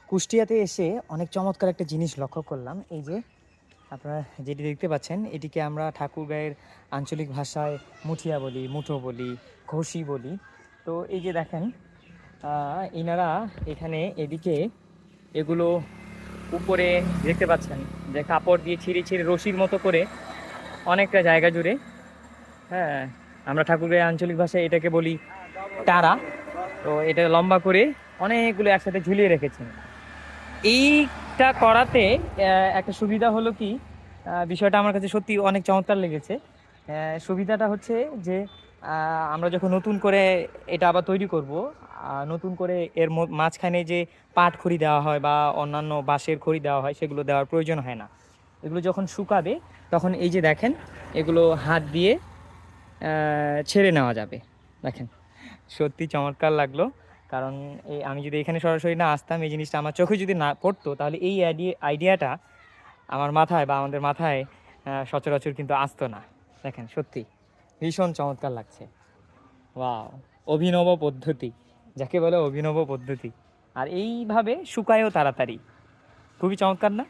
কুষ্টিয়াতে এসে অনেক চমৎকার একটা জিনিস লক্ষ্য করলাম। এই যে আপনারা যেটি দেখতে পাচ্ছেন, এটিকে আমরা ঠাকুরগাঁয়ের আঞ্চলিক ভাষায় মুঠিয়া বলি, মুঠো বলি, ঘষি বলি। তো এই যে দেখেন, এনারা এখানে এদিকে এগুলো উপরে দেখতে পাচ্ছেন যে কাপড় দিয়ে ছিঁড়ে ছিঁড়ে রশির মতো করে অনেকটা জায়গা জুড়ে, হ্যাঁ, আমরা ঠাকুরগাঁয়ের আঞ্চলিক ভাষায় এটাকে বলি টারা। তো এটা লম্বা করে অনেকগুলো একসাথে ঝুলিয়ে রেখেছেন। এইটা করাতে একটা সুবিধা হলো কি, বিষয়টা আমার কাছে সত্যি অনেক চমৎকার লেগেছে। সুবিধাটা হচ্ছে যে আমরা যখন নতুন করে এটা আবার তৈরি করব, নতুন করে এর মাঝখানে যে পাট খড়ি দেওয়া হয় বা অন্যান্য বাঁশের খড়ি দেওয়া হয়, সেগুলো দেওয়ার প্রয়োজন হয় না। এগুলো যখন শুকাবে তখন এই যে দেখেন, এগুলো হাত দিয়ে ছেড়ে নেওয়া যাবে। দেখেন, সত্যি চমৎকার লাগলো। কারণ এই আমি যদি এখানে সরাসরি না আসতাম, এই জিনিসটা আমার চোখে যদি না পড়তো, তাহলে এই আইডিয়াটা আমার মাথায় বা আমাদের মাথায় সচরাচর কিন্তু আসতো না। দেখেন, সত্যি ভীষণ চমৎকার লাগছে। ওয়াও, অভিনব পদ্ধতি, যাকে বলে অভিনব পদ্ধতি। আর এইভাবে শুকায়ও তাড়াতাড়ি, খুবই চমৎকার না?